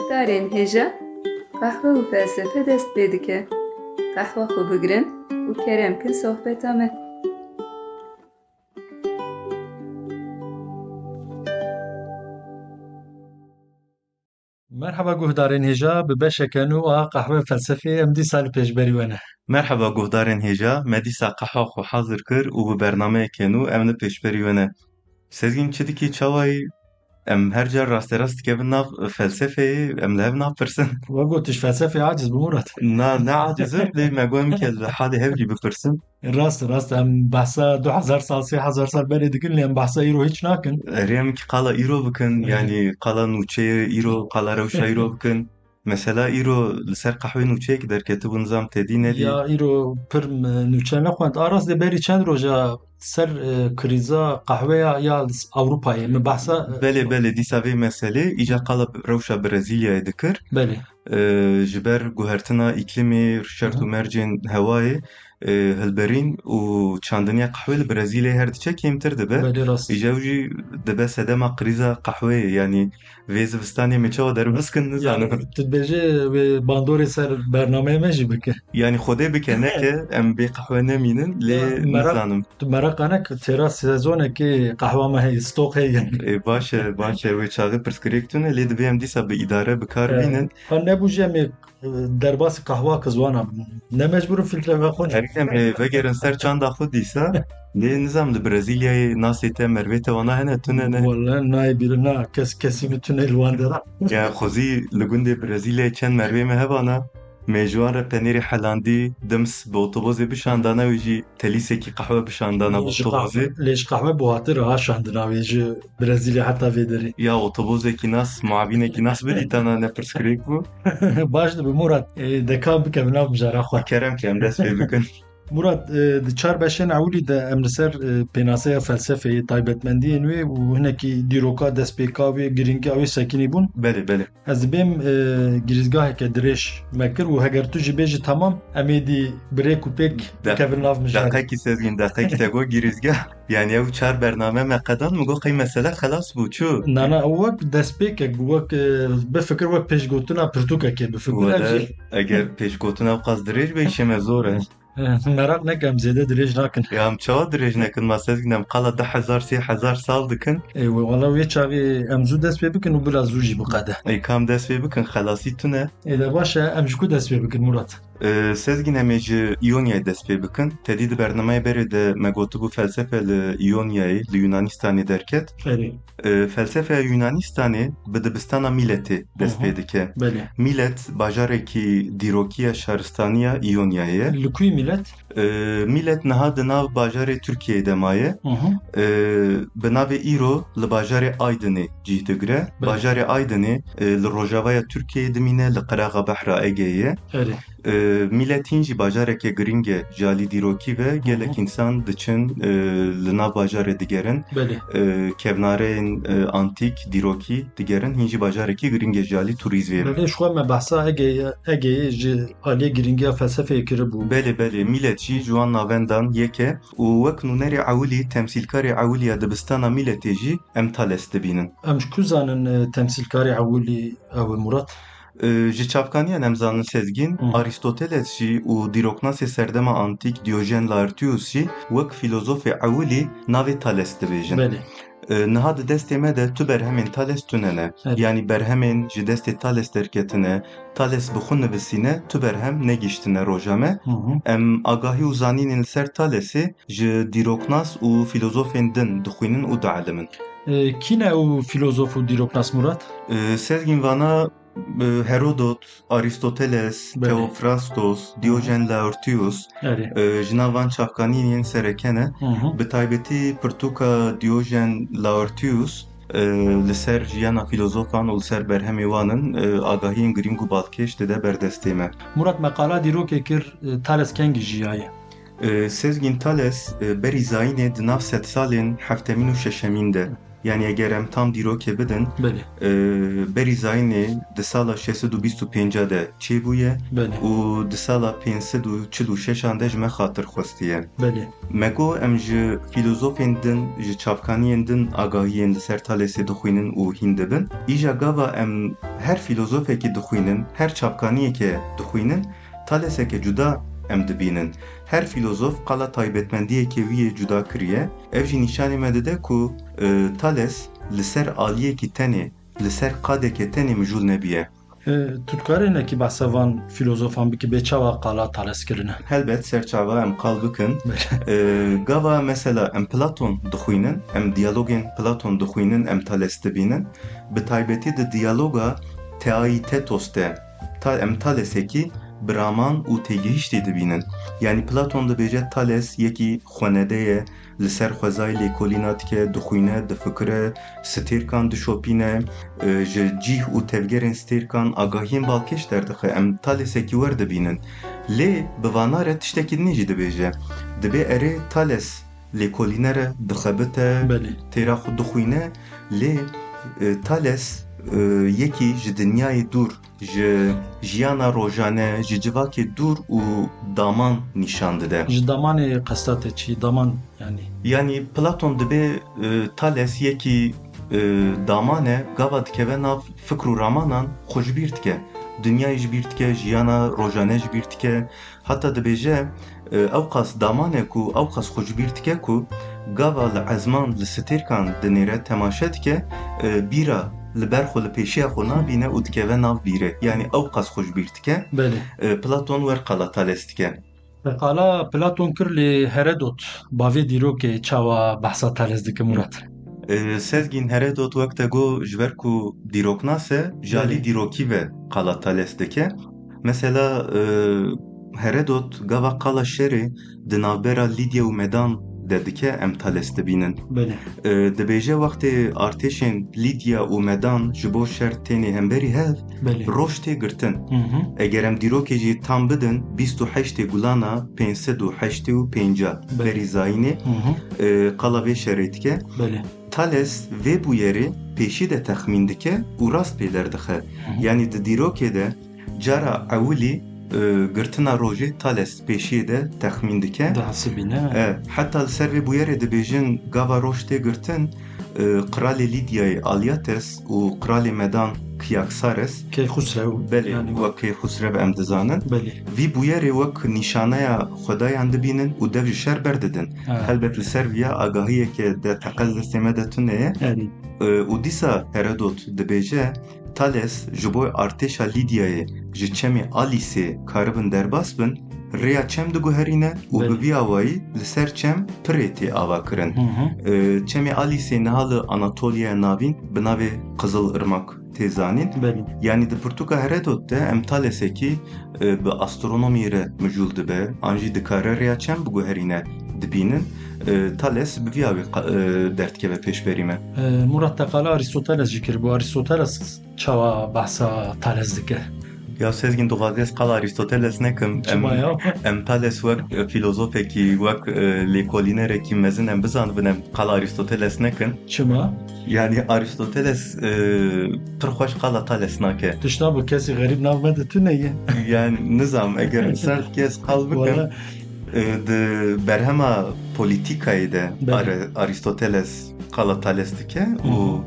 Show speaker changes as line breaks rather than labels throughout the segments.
guhdarên hêja, qehwe û felsefe dest pê dike. Qehwa xwe bigirin û kerem kin sohbeta me.
Merhaba guhdarên hêja, bi beşeke nû a qehwe felsefê em dîsa li pêşberî we ne.
Merhaba guhdarên hêja, me dîsa qehwa xwe hazir kir û bi bernameyekê nû em li pêşberî we ne. Sezgîn çi dikî çawayî em her car rasterast dikevin nav felsefeyê, em li hev napirsin.
We gotiş felsefê aciz bi Murat.
Ne acizim lê me got ke li halê hev jî bipirsin.
Rast em behsa 2000 sal 3000 sal berê dikin lê em behsa îro hiç nakin.
Rêm ki qala îro bikin, yanî qala nûçeyê îro, qala rewşa îro bikin. Mesela îro li ser qehwê nûçeyekî derketibû nizam têdî nedî.
Ya îro pir nûçe nexwend. Aras dê berî çend roja ser krîza qehweya ya Ewropayê min behsa
Belê dîsa vê meselê îca qala rewşa Brezilyayê dikir.
belê.
Ji ber guhertina îklimê, şert û mercên hewayê hilberîn û çandiniya qehwê li Brezilyayê her diçe kêmtir dibe.
Belê rast.
Îca ew jî dibe sedema krîza qehweyê, yanî vê zivistanê me çawa derbas kin nizanim.
Tu dibêjî wê bandorê ser bernameyê me jî bike.
Yanî Xwedê bike neke em bê qehwe nemînin lê nizanim.
Tu mereqa nek têra sezonekê qehwa me heye, stok heye.
Baş e wê çaxê pirsgirêk tune lê divê em dîsa bi îdare bikar bînin.
nebû jî em ê derbasî qehwa kizwana bibin. Ne mecbûr in filtre vexwe ne.
Herî em vegerin ser çanda xwe dîsa lê nizam li Brezilyayê nasê te mervê te wana hene tune ne.
Wallahi nayê bîrin na kesî bitune li wan de ra.
Ya xwezî li gundê Brezilyayê çend mervê me hevana mêjwan re penêrê helandî dims bi otobosê bişandana wê jî telîsekî qehwe bişandana bi otobosê.
Lê ji qehwe buhatî ha şandina wê ji Brezilya heta vê derê.
Ya otobosekî nas muavînekî nas bidîtana ne pirsgirêk bû.
Baş dibe Murat, deka bikevin nav mijara xwe.
Kerem ki em dest pê bikin.
Murat, di çar beşên ewlî de em li ser pênaseya felsefeyê taybetmendiyên wê û hinekî dîroka destpêka wê giringiya wê sekînî bûn.
Belê.
Ez dibêm girîzgaheke dirêj me kir û heger tu jî bêjî temam em ê dî birêk û pêk bikevin nav mijara.
Deqekî sezgîn deqekî te got girîzgah. Yani ew çar bername me qedan min got qey mesele xelas bû çû.
Nana ew wek destpêkek bû wek bifikir wek pêşgotina pirtûkekê bifikir ev jî
Eger pêşgotina ew qas dirêj be îşê me zor e.
merak neke em zêde dirêj nakin.
Ya em çawa dirêj nekin ma sezgîn em qala 10,000-3000 sal dikin.
Wala wê çavê em zû dest pê bikin û biraz zû jî biqede.
Ey kam dest pê bikin xelasî tune.
De baş e em ji ku dest pê bikin Murat?
Sezgîn em ê ji İonyayê dest pê bikin. Tedî di bernameyê berê de me gotibû felsefe li İonyayê li Yunanistanê derket.
Belê.
Felsefeya Yunanistanê bi dibistana Miletê dest pê dike.
Belê.
Milet bajarekî dîrokiya şaristaniya İonyayê ye.
Li ku Milet?
Milet niha di nav bajarê Tirkiyeyê de maye. Bi navê îro li bajarê Aydinê cih digire. Bajarê Aydinê li rojavaya Tirkiyeyê dimîne li qiraxa behra Egeyê ye. Miletîn jî bajareke giring e jalî dîrokî ve gelek însan diçin li nav bajarê digerin. Kevnareyên antîk dîrokî digerin hîn jî bajarekî giring e jalî turîzmê.
Belê ji xwe me behsa Egeyê ji aliyê giringiya felsefeyê kiribû.
Belê Milet jî ji wan navendan yek e û wek nûnerê ewilî temsîlkarê ewiliya dibistana Miletê jî em Thales dibînin.
Em ji ku zanin temsîlkarê ewilî ew e Murat?
Ji çavkaniyan em zanin sezgîn Aristoteles jî û dîroknasê serdema antîk Diyojen Laertius jî wek filozofê ewilî navê Thales dibêjin.
Belê.
Niha di destê me de tu berhemên Thales tune ne. Yani berhemên ji destê Thales derketine, Thales bi xwe nivisîne, tu berhem negîştine roja me. Em agahî û zanînên li ser Thalesê ji dîroknas û filozofên din dixwînin û dielimin.
Kî ne ew filozof û dîroknas Murat?
Sezgîn vana Herodot, Aristoteles, Theophrastos, Diyojen Laertius, ji nav van çavkanînên serekene, bi taybetî pirtûka Diyojen Laertius li ser jiyana filozofan û li ser berhemê wanin agahiyên giring û balkêş dide berdestê me.
Murat meqala dîrokê kir Thales kengî jiyaye?
Sezgîn Thales berî zayînê di nav sed salên heftemîn û şeşemîn de. Yani eğer em tam dîrokê bidin,
Belê.
berî zayînê di sala 625 de çêbûye
Belê.
û di sala 546 de ji me xatir xwestiye.
Belê.
Me got em ji filozofên din, ji çavkaniyên din agahiyên li ser Thalesê dixwînin û hîn dibin. Îja gava em her filozofekî dixwînin, her çavkaniyekê dixwînin, Thaleseke cuda em dibînin. Her filozof qala taybetmendiyekê wî yê cuda kiriye. Ev jî nîşanê me dide ku Thales li ser aliyekî tenê, li ser qadekê tenê mijûl nebiye.
Tu dikarî nekî behsa van filozofan bikî bê çawa qala Thales kirine?
Helbet serçava em qal bikin. Gava mesela em Platon dixwînin, em diyalogên Platon dixwînin, em Thales dibînin. Bi taybetî di diyaloga Theaitetos de em Thales'ekî biraman û têgihiştê dibînin. Yani Platon dibêje Thales yekî xwenede ye, li ser xwezayê lêkolîna dike, dixwîne, difikire, stêrkan dişopîne, ji cîh û tevgerên stêrkan agahiyên balkêş derdixe. Em Thales'ekî wer dibînin. Lê bi vana re tiştekî dinê jî dibêje. Dibe erê Thales lêkolînere dixebite,
Belê.
têra xwe dixwîne, lê Thales yekî ji dinyayê dûr, ji jiyana rojane, ji civakê dûr û daman nîşan dide.
Ji damanê qestate çi? Daman yani.
Yani Platon dibe Thales yekî daman e, gava dikeve nav fikr û ramanan xwe ji bîr dike. Dinyayê ji bîr dike, jiyana rojane ji bîr dike. Hatta dibêje ew qas daman e ku ew qas xwe ji bîr dike ku gava li ezman li stêrkan dinêre temaşe dike, bîra li ber xwe li pêşiya xwe nabîne û dikeve nav bîrê. Yani ew qas xwe ji bîr dike.
Belê.
Platon wer qala Thales dike.
Qala Platon kir lê Herodot bavê dîrokê çawa behsa Thales dike Murat?
Sezgîn Herodot wek te got ji ber ku dîrok nase, ji alî dîrokî ve qala Thales dike. Mesela Herodot gava qala şerê di navbera Lidya û Medan de dike em Thales dibînin.
Belê.
Dibêje wextê artêşên Lidya û Medan ji bo şer tenê hemberî hev,
Belê.
roj tê girtin. Eger em dîrokê jî tam bidin, 28 gulana 585 berî zayînê qala vê şerê dike.
Belê.
Thales vê bûyerê pêşî de texmîn dike û rast pêler dixe. Yani di dîrokê de cara ewilî girtina rojê Thales pêşiyê de texmîn dike.
Dihesibîne.
Heta li ser vê bûyerê dibêjin gava roj tê girtin, Kralê Lidyayê Alyates û Kralê Medan Kiyaksares,
Keyxusrew.
belê
Yani
wek Keyxusrev em dizanin,
Belê.
vî bûyerê wek nîşaneya xwedayan dibînin û dev ji şer berdidin. Helbet li ser vîya agahiyekê de teqel destê me de tune ye.
Yani.
û dîsa Herodot dibêje Thales ji bo artêşa Lidyayê ji çemê Alîsê karibin derbas bin, rêya çem diguherîne û bi vî awayî li ser çem pirê tê ava kirin. Çemê Alîsê niha li Anatoliya navîn bi navê Qizil Irmak tê zanîn. Yani di pirtûka Herodot de em Thales'ekî bi astronomiyê re mijûl dibe, an jî dikare rêya çem biguherîne dibînin. Thales bi vî awê derdkeve pêşberî me.
Murat te qala Aristoteles jî kir. Bu Aristoteles çawa behsa Thales dike?
Ya sezgin dixwazes qala Aristoteles nekim. Em Thales wek filozofekî, wek lêkolînerekî mezin em bizanibin, em qala Aristoteles nekin.
Çima?
Yani Aristoteles pir xweş qala Thales nake.
Tişta bu kesî xerîb nav me de tu neye?
Yani nizam eger ser kes qal bikim, di berhema polîtîkayê de Aristoteles qala Thales dike û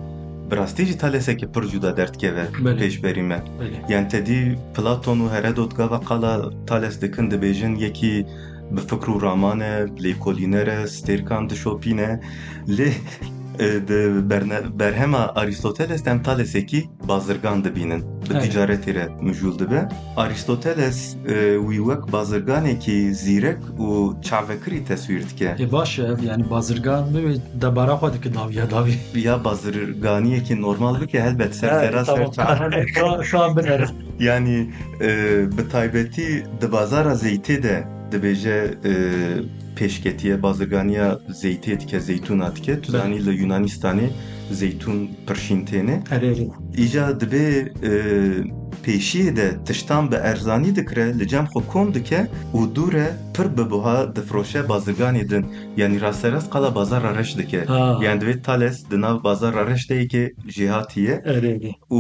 bi rastî jî Thaleseke pir cuda derdkeve pêşberî me. Yani tedî Platon û Herodot gava qala Thales dikin dibêjin yekî bi fikr û ramane, lêkolînere, stêrkan dişopîne. Lê di berhema Aristoteles em Thales'ekî bazirgan dibînin. Bi ticaretê re mijûl dibe. Aristoteles wî wek bazirganekî zîrek û çavekirî tesvîr dike.
Baş e, yani bazirgan bi debara xwe dike daviya davî.
Ya bazirganiyekî normal bike helbet ser
Şu an binere.
Yani bi taybetî di bazara zeytê de dibêje pêşketiye bazirganiya zeytê dike, zeytûna dike. Tu zanî li Yunanistanê zeytûn pirşîn têne. Îja dibe پیشی ده تشتان به ارزانی دکره لجم خو کم دکه و دوره پر ببوها دفروشه بازرگانی دن یعنی راسترس قلا بازار رش دکه یعنی دوید تالس دناو بازار رش دهی که جهاتیه و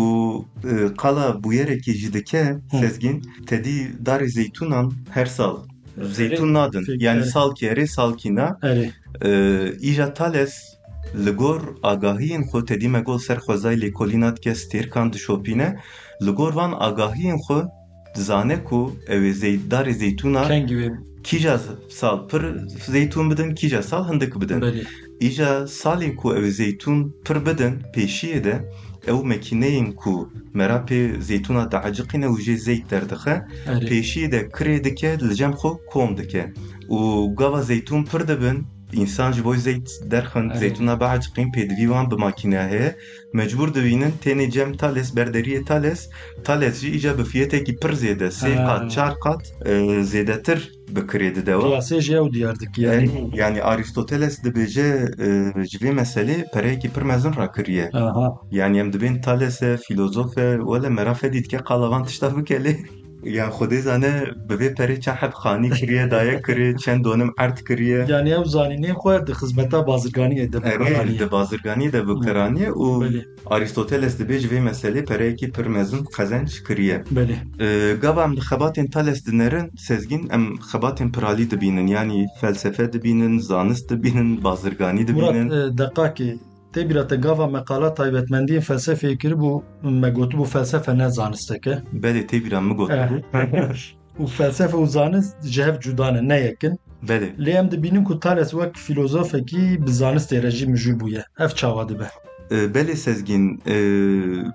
قلا بویره که جدکه سزگین تدی دار زیتونان هر سال زیتون نادن yani salkiyeri salkina ija tales ligor agahiyin xo tedime gol ser xwezay lêkolînat ke stêrkan dişopîne ligor van agahiyin xo dizane ku ew ê darê zeytûna kîja sal pir zeytûn bidin kîja sal hindik bidin îja salê ku ew ê zeytûn pir bidin pêşiyê de ew mekîneyên ku merapê zeytûna dieciqîne û jê zeyt derdixe pêşiyê de kirê dike li cem xwe kom dike û gava zeytûn pir dibin insan ji bo zeyt derxin zeytûna bieciqîn pêdivî wan bi makîneya heye mecbûr dibînin tenê cem tales berderiyê tales jî îca bi fiyetekî pir zêde 3 qat 4 qat zêdetir bi kirê didewa
Qiyasê jî ew diyar dikiye
yani Aristoteles dibêje ji vê meselê pereyekî pir mezin rakiriye yani em dibên Thalesê fîlozofe wele merafê dîtike qalavan tişta bike lê yani xwedê zane bi vê perê çend heb xanî kiriye daye kiriye çend donim erd kiriye
yani ew zanînê xwe di xizmeta bazirganiyê de
di bazirganiyê de biqiraniye û Aristoteles dibê ji vê meselê pereyekî pir mezin xezenc kiriye gava em di xebatên Thales dinerin sezgîn em xebatên pir alî dibînin yani felsefe dibînin zanist dibînin bazirganî dibînin
Murat deqakê tê bîra te gava meqala taybetmendiyên felsefeyê kiribû me gotibû felsefe ne zanisteke
belê tê bîra min gotibû
û felsefe û zanist ji hev cuda ne neyekin
belê
lê em dibînin ku Thales wek filozofekî bi zanistê re jî mijûl bûye ev çawa dibe
belê sezgîn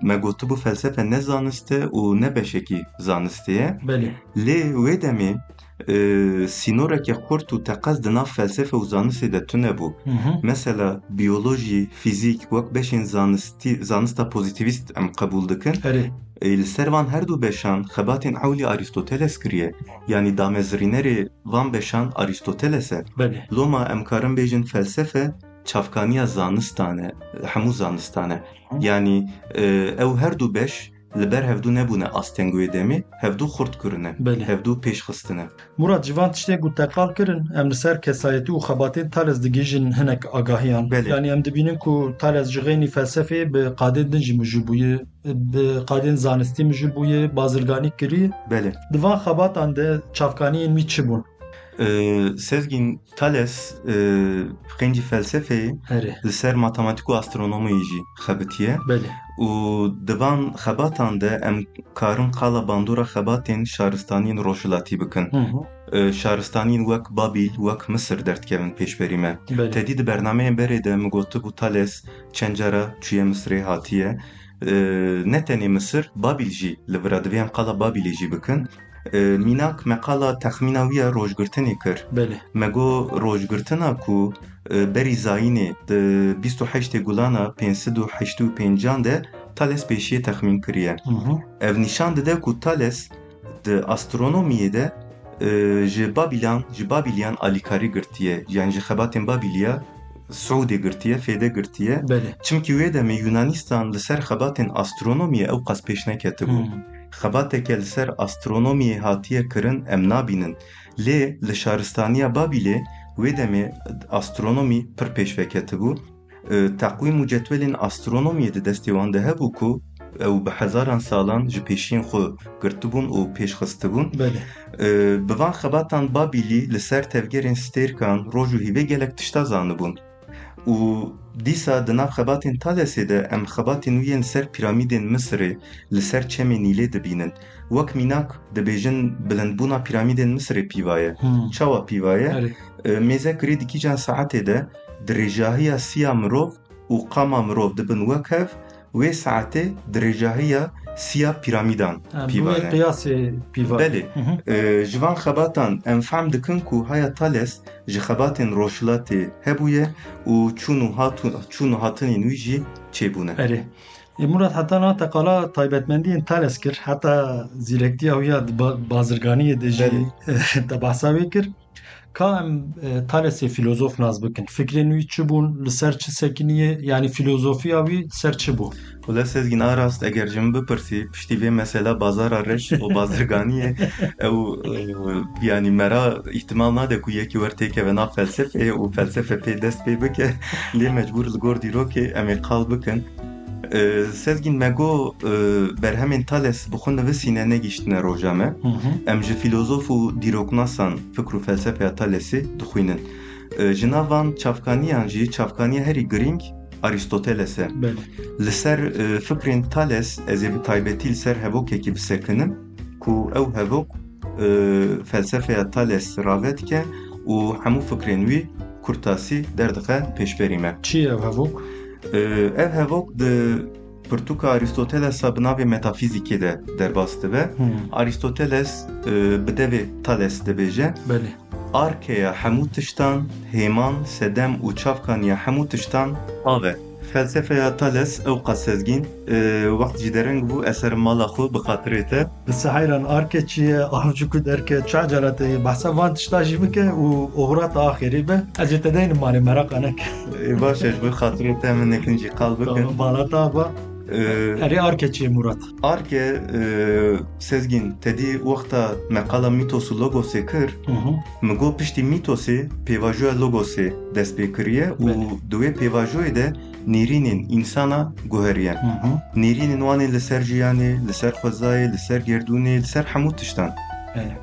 me gotibû felsefe ne zanist e û ne beşekî zanistê ye lê wê demê sînorekê xurt û teqez di nav felsefe û zanistê de tune bû mesela biyolojî fîzik wek beşên zanista pozitivîst em qebûl dikin li ser van her du beşan xebatên ewlî Aristoteles kiriye yani damezrînerê van beşan Aristoteles e loma em karin bêjin felsefe çavkaniya zanistan e hemû zanistan e yani ew her du beş li ber hevdû nebûne astengûyê demê hevdû xurt kirine hevdû pêşxistine
Murat civan tiştê ku teqal kirin em li ser kesayetî û xebatên Thales digihîjin hinek agahiyan yani em dibînin ku Thales ji xênî felsefeyê bi qadên din jî mijûl bûye bi qadên zanistî mijûl bûye bazirganî kiriye di van xebatan de çavkaniyên wî çi bûn
sezgîn Thales xêncî felsefeyê li ser matematik û astronomiyê jî xebitiye û di van xebatan de em karin qala bandora xebatên şaristaniyên rojhilatî bikin şaristaniyên wek Babil wek Misir derdikevin pêşberî me tedî di bernameyên berê de min gotibû Thales çend cara çûye Misirê hatiye ne tenê Misir Babil jî li vira divê em qala Babilê jî bikin mînak me qala texmîna wî ya rojgirtinê kir me got rojgirtina ku berî zayînê di 28 gulana 585 de Thales pêşiye texmîn kiriye ev nîşan dide ku Thales di astronomiyê de ji Babilyan alîkarî girtiye yani ji xebatên Babiliya Suudê girtiye fêde girtiye çimkî wê demê Yunanistan li ser xebatên astronomiyê ew qas pêş neketibû xebateke li ser astronomiyê hatiye kirin em nabînin lê li şaristaniya Babilê wê demê astronomî pir pêş veketibû teqwîm û cetwelên astronomiyê di destê wan de hebû ku ew bi hezaran salan ji pêşiyên xwe girtibûn û pêşxistibûn bi van xebatan Babilî li ser tevgerên stêrkan roj û hîvê gelek tişta zanibûn û dîsa di nav xebatên Thalesê de em xebatên wî yên ser piramîdên Misirê li ser çemê Nîlê dibînin wek mînak dibêjin bilindbûna piramîdên Misirê pîvaye çawa pîvaye mêze kirî di kîjan saetê de di rêjahiya siya mirov û qama mirov dibin wek hev wê saetê di rêjahiya siya piramîdan pîvaye
qiyasê pîvaye
ji van xebatan em fehm dikin ku haya Thales ji xebatên rojhilatê hebûye û çûn û hatinên wî jî çêbûne
Murat heta na teqala taybetmendiyên Thales kir heta zîrektiya wî ya bazirganiyê de jî te behsa wê kir ka em Thalesê filozof naz bikin fikrên wî çi bûn li ser çi sekiniye yani filozofiya wî ser çi bû
ولی سزگین آراست اگر جم بپرسی پشتی وی مثلا بازار رش و بازرگانیه او yani مرا احتمال ناده که یکی ورته که ونا فلسفه و فلسفه پی دست پی بکه لی مجبور لگور دیرو که امی قال بکن سزگین مگو بر همین تالس بخون نوسینه نگیشتنه روژامه ام جه فیلوزوف و دیروکناسان فکر و فلسفه تالسی دخوینن جناوان چافکانیان جی چافکانی هری گرینگ Aristoteles'e. Li fikrên Thales ez ê bi taybetî li ser hevokekî bisekinim ku ew hevok felsefeya Thales rave dike û hemû fikrên wî kurtasî derdixe pêşberî me.
Çi ev hevok?
Ev hevok di pirtûka Aristoteles'a bi navê metafîzîkê de derbas dibe. Aristoteles bi devê Thales dibêje. Arkeya hemû tiştan, hêman, sedem û çavkaniya hemû tiştan ave. Felsefeya Thales ew qas sezgîn wext jî dereng bû eserim mala xwe bi xatirê te.
Bi sehayran arke çi ye avcı ku derke ça caratê behsa van tişta jî bike û oxirata axirî be ez ê te deynim malê meraka neke.
Baş ez bi xatirê te min nekin jî qal bikin.
Balata ba erê arke çi ye Murat?
Arke sezgîn tedî wexta meqala mîtos û logosê kir min got piştî mîtosê pêvajoya logosê dest pê kiriye û di wê pêvajoyê de nêrînên însana guheriye. Nêrînên wanê li ser jiyanê, li ser xwezayê, li ser gerdûnê, li ser hemû tiştan.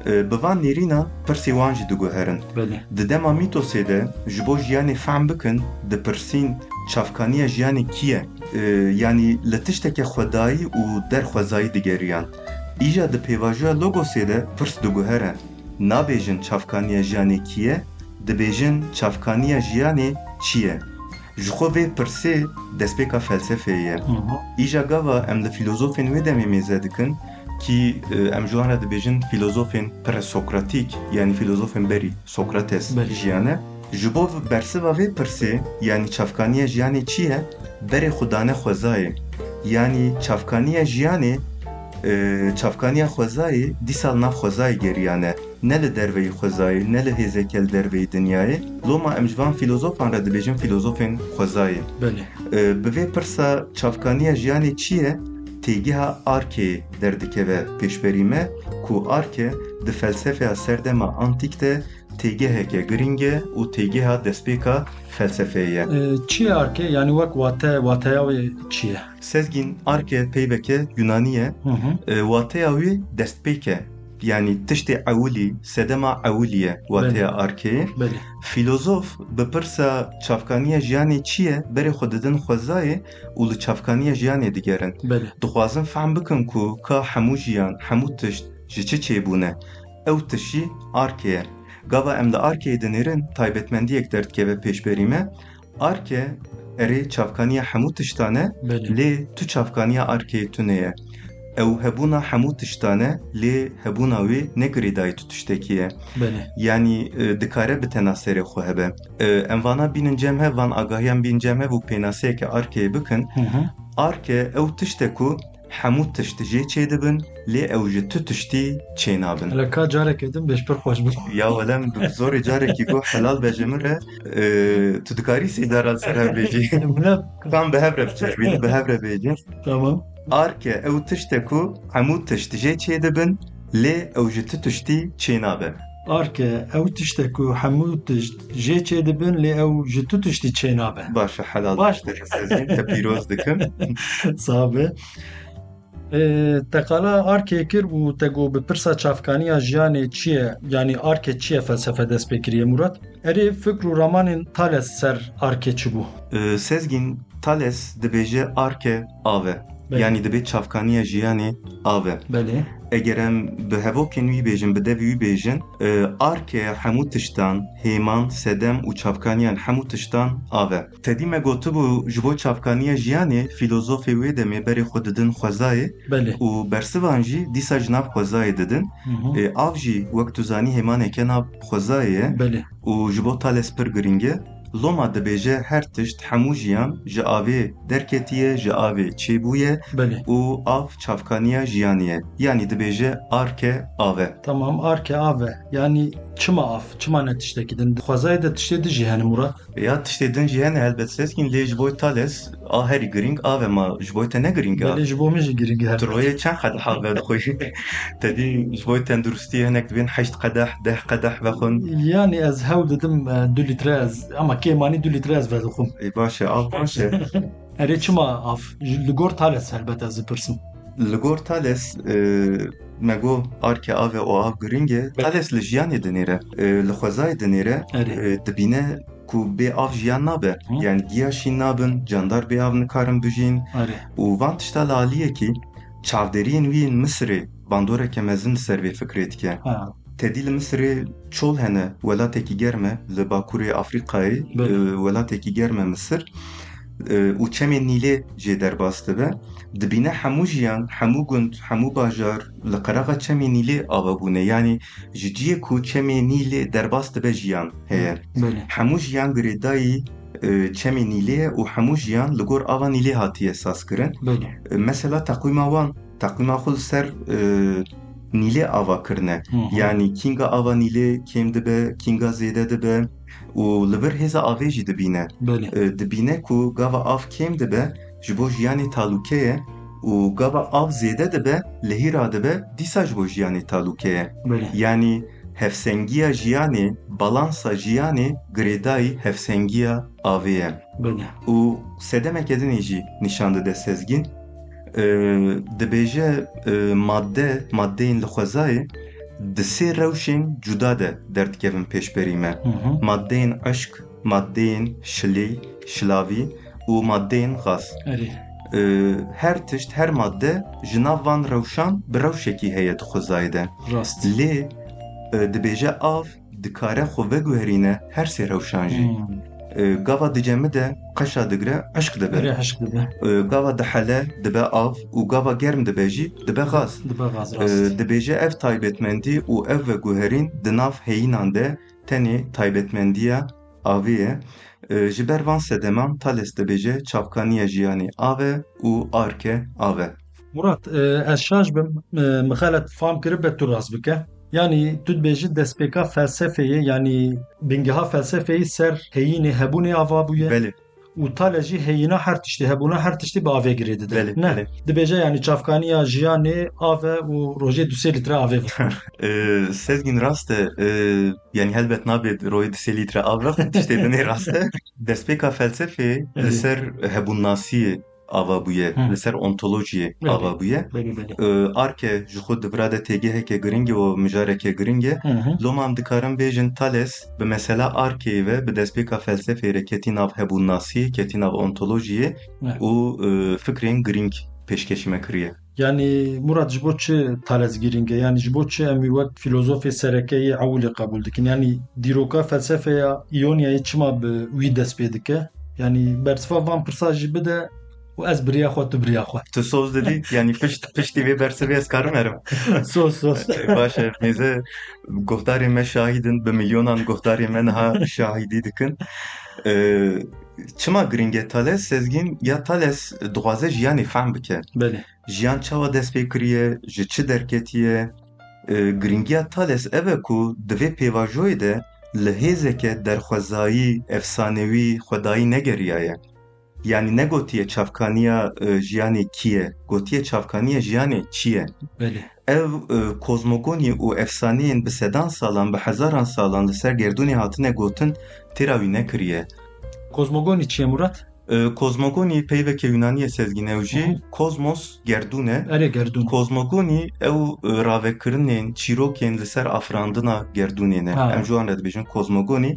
Bi van nêrîna pirsê wan jî diguherin. Di dema mîtosê de ji bo jiyanê fehm bikin dipirsîn çavkaniya jiyanê kî ye? Yani li tiştekê xwedayî û derxwezayî digeriyan. Îja di pêvajoya logosê de pirs diguhere. Nabêjin çavkaniya jiyanê kî ye? Dibêjin çavkaniya jiyanê çi ye? Ji xwe vê pirsê destpêka felsefeyê ye. Îja gava em li filozofên wê demê mêze dikin ki em ji wan re dibêjin filozofên presokratik yani filozofên berî Sokrates jiyane. Ji bo bersiva vê pirsê yani çavkaniya jiyanê çi ye? Berê xwe dane xwezayê. Yani çavkaniya jiyanê çavkaniya xwezayê dîsal nav xwezayê geriyane. Ne li derveyî xwezayê, ne li hêzeke li derveyî dinyayê. Loma em ji van filozofan re dibêjin filozofên xwezayê. Bi vê pirsa çavkaniya jiyanê çi ye? Têgeha Arkeyê derdikeve pêşberî me ku Arke di felsefeya serdema antîk de têgeheke giring e û têgeha destpêka felsefeyê ye.
Çi ye Arke? Yani wek wateya wê çi ye?
Sezgîn Arke peybeke Yunanî ye. Wateya wê destpêk e. Yani tiştê ewilî, sedema ewilî ye wateya Arkeyê. Filozof bi pirsa çavkaniya jiyanê çi ye? Berê xwe didin xwezayê û li çavkaniya jiyanê digerin. Dixwazin fehm bikin ku ka hemû jiyan, hemû tişt ji çi çêbûne. Ew tişt jî Arke ye. Gava em li Arkeyê dinêrin taybetmendiyek derdikeve pêşberî me. Arke erê çavkaniya hemû tiştan e lê tu çavkaniya Arkeyê tune ye. Ew hebûna hemû tiştan e lê hebûna wê nekirî dayê tu tiştekî ye. Yani dikare bi tena serê xwe hebe. Em vana bînin cem van agahiyan bînin cem hev û pênaseyeke Arkeyê bikin. Arke ew tişt ku hemû tişt jê çê dibin lê ew ji tu tiştî çê nabin.
Hele ka carekê din bêj pir xweş bû.
Ya welem zorê carekî got helal bêje min re tu dikarî sêdara ser hev bêjî. Tam bi hev re biçî, bi hev re bêjî.
Tamam.
Arke ew tişt ku hemû tişt jê çê dibin lê ew ji tu tiştî çê nabe.
Arke ew tişt ku hemû tişt jê çê dibin lê ew ji tu tiştî çê nabe.
Başa helal baştır sezgin te pîroz dikim.
Sabe. Teqala Arke kir û te got bi pirsa çavkaniya jiyanê çi ye? Yani Arke çi ye felsefe dest pê kiriye Murat? Erê fikr û ramanên Thales ser Arke çi bû?
Sezgin Thales dibêje Arke ave. Yani dibê çavkaniya jiyanê ave. Eger em bi hevokên wî bêjin, bi devê wî bêjin, Arkeya hemû tiştan, hêman, sedem û çavkaniyan hemû tiştan ave. Tedî me gotibû ji bo çavkaniya jiyanê filozofê wê demê berê xwe didin xwezayê û bersivan jî dîsa ji nav xwezayê didin. Av jî wek tu zanî hêmaneke nav xwezayê ye û ji bo Thales pir giring e. Loma dibêje her tişt hemû jiyan ji avê derketiye, ji avê çêbûye û av çavkaniya jiyanê ye. Yani dibêje Arke ave.
Tamam Arke ave. Yani Çima af, çima ne tiştekî din. Xwezayê de tiştê dijî hene Murat.
Ya tiştê din jî hene helbet sezgîn lê ji bo Thales a herî giring ave ma ji bo te ne giring a.
Belê ji bo min jî giring e.
Tu royê çend qedeha vedixwî? Tedî ji bo tenduristiyê hinek dibên 8 qedeh 10 qedeh vexwin.
Yani ez hewl didim 2 litre ez ama kêmanî 2 litre ez vedixwim.
Baş e av baş e.
Erê çima af li gor Thales helbet ez dipirsim.
Li gor Thales me got arke ave û av giring e. Thales li jiyanê dinêre. Li xwezayê dinêre dibîne ku bê av jiyan nabe. Yani giyaşîn nabin, candar bê av nikarin bijîn. û van tişta li aliyekî çavderiyên wî yên Misrê bandoreke mezin li ser vê fikrê dike. Tedî li Misrê çol hene welatekî germ e li Bakurê Afrikayê welatekî germ e Misir û çemên Nîlê jê derbas dibe. Dibîne hemû jiyan, hemû gund, hemû bajar li qerexa çemên Nîlê ava bûne. Yani ji ciyê ku çemên Nîlê derbas dibe jiyan heye. Hemû jiyan girêdayî çemên Nîlê ye û hemû jiyan li gor ava Nîlê hatiye esas kirin. Mesela teqwîma wan, teqwîma xwe li ser Nîlê ava kirine. Yani kînga ava Nîlê kêm dibe, kînga zêde dibe û li vir hêza avê jî dibîne. Dibîne ku gava av kêm dibe ji bo jiyanê talûke ye û gava av zêde dibe li hîra dibe dîsa ji bo jiyanê talûke ye. Yani hevsengiya jiyanê, balansa jiyanê girêdayî hevsengiya avê ye. û sedemeke dinê jî nîşan dide sezgîn. Dibêje maddeyên li xwezayê di sê rewşên cuda de derdikevin pêşberî me. Maddeyên eşk, maddeyên şilê, şilavî û maddeyên xas. Her tişt, her madde ji nav van rewşan bi rewşekî heye di xwezayê de. Lê dibêje av dikare xwe veguherîne her sê rewşan jî. Gava dicemî de qeşa digre eşk dibe. Gava dihele dibe av û gava germ dibe jî dibe xas. Dibêje ev taybetmendî û ev veguherîn di nav heyînan de tenê taybetmendiya avê ye. Ji ber van sedeman Thales dibêje çavkaniya jiyanê ave û arke ave.
Murat ez şaş bim mixalet fam kiribe tu rast bike. Yani tu dibêjî destpêka felsefeyê yani bingeha felsefeyî ser heyînê hebûnê ava bûye. û Thales jî heyîna her tiştî hebûna her tiştî bi avê girê dide. Ne? Dibêje yani çavkaniya jiyanê ave û rojê 2 litre avê vixwin.
Sezgîn rast e. Yani helbet nabe rojê 2 litre av vexwin tiştê dinê rast e. Destpêka felsefeyê li ser hebûnnasiyê ava bûye, li ser ontolojiyê ava bûye. Arke ji xwe divira de têgeheke giring e û mijareke giring e. Loma em dikarin bêjin Thales bi mesela arkeyê ve bi destpêka felsefeyê re ketî nav hebûnnasiyê, ketî nav ontolojiyê û fikrên giring pêşkêşî me kiriye.
Yani Murat ji bo çi Thales giring e? Yani ji bo çi em wek filozofê serekeyê ewlê qebûl dikin? Yani dîroka felsefeya İonyayê çima bi wî dest pê dike? Yani bersiva van pirsa jî bide û ez biriya xwe tu biriya xwe.
Tu soz dedî yani piştî vê bersivê ez karim erim.
Sos.
Baş e mêze guhdarên me şahîdin bi milyonan guhdarên me niha şahîdî dikin. Çima giring e Thales sezgîn ya Thales dixwaze jiyanê fehm bike. Jiyan çawa dest pê kiriye, ji çi derketiye. Giringiya Thales ev e ku di vê pêvajoyê de li hêzeke derxwezayî, efsanewî, xwedayî negeriyaye. Yani ne gotiye çavkaniya jiyanê kî ye? Gotiye çavkaniya jiyanê çi ye? Ev kozmogonî û efsaneyên bi sedan salan, bi hezaran salan li ser gerdûnê hatine gotin têra wî nekiriye.
Kozmogonî çi ye Murat?
Kozmogonî peyveke Yunanî sezgîn ew jî kozmos gerdûn e. Kozmogonî ew ravekirinên çîrokên li ser afirandina gerdûnê ne. Em ji wan re dibêjin kozmogonî.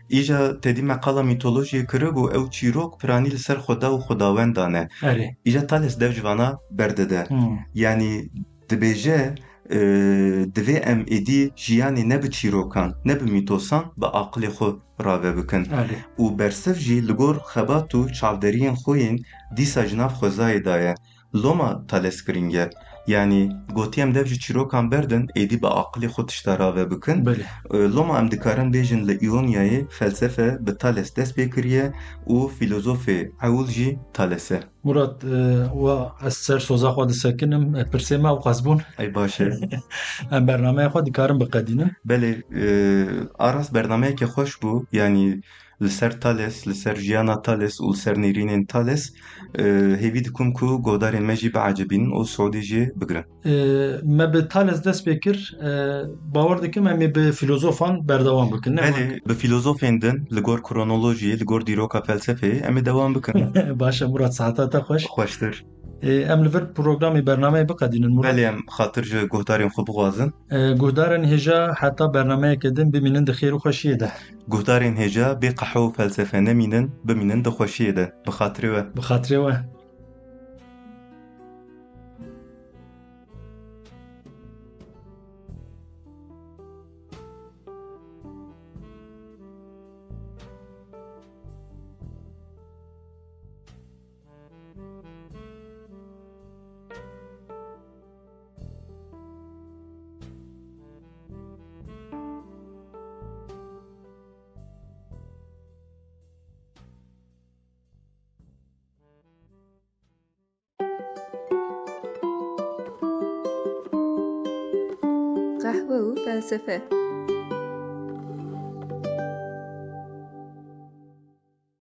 Îja tedî meqala mîtolojiyê kiribû ew çîrok piranî li ser xweda û xwedawendan e. Îja Thales dev ji vana berdide. Yani dibêje divê em êdî jiyanê ne bi çîrokan, ne bi mîtosan bi aqilê xwe rave bikin. û bersiv jî li gor xebat û çavderiyên xwe yên dîsa ji nav xwezayê da ye. Loma Thales giring e. yani gotî em dev ji çîrokan berdin êdî bi aqilê xwe tişta rave bikin.
Belê.
Loma em dikarin bêjin li İonyayê felsefe bi Thales dest pê kiriye û filozofê Hewl jî Thales e.
Murat wa ez ser soza xwe disekinim pirsê me ew qas bûn
Ey baş e.
em bernameya xwe dikarin biqedînin.
Belê aras bernameyekê xweş bû yanî li ser Thales, li ser jiyana Thales û li ser nêrînên Thales hêvî dikim ku guhdarên me jî biecebînin û Siûdî jî bigirin.
Me bi Thales dest pê kir bawer dikim em ê bi filozofan berdewam bikin. Ne
Belê bi filozofên din li gor kronolojiyê, li gor dîroka felsefeyê em ê dewam bikin.
baş e Murat saeta te xweş.
Xweştir.
Em li vir programê bernameyê biqedînin Murat.
Belê em xatir ji guhdarên xwe bixwazin.
Guhdarên hêja heta bernameyekê din bimînin di xêr û xweşiyê de.
Guhdarên hêja bê qehe û felsefe nemînin, bimînin di xweşiyê de. Bi xatirê we.
Bi xatirê we.
قهوه و فلسفه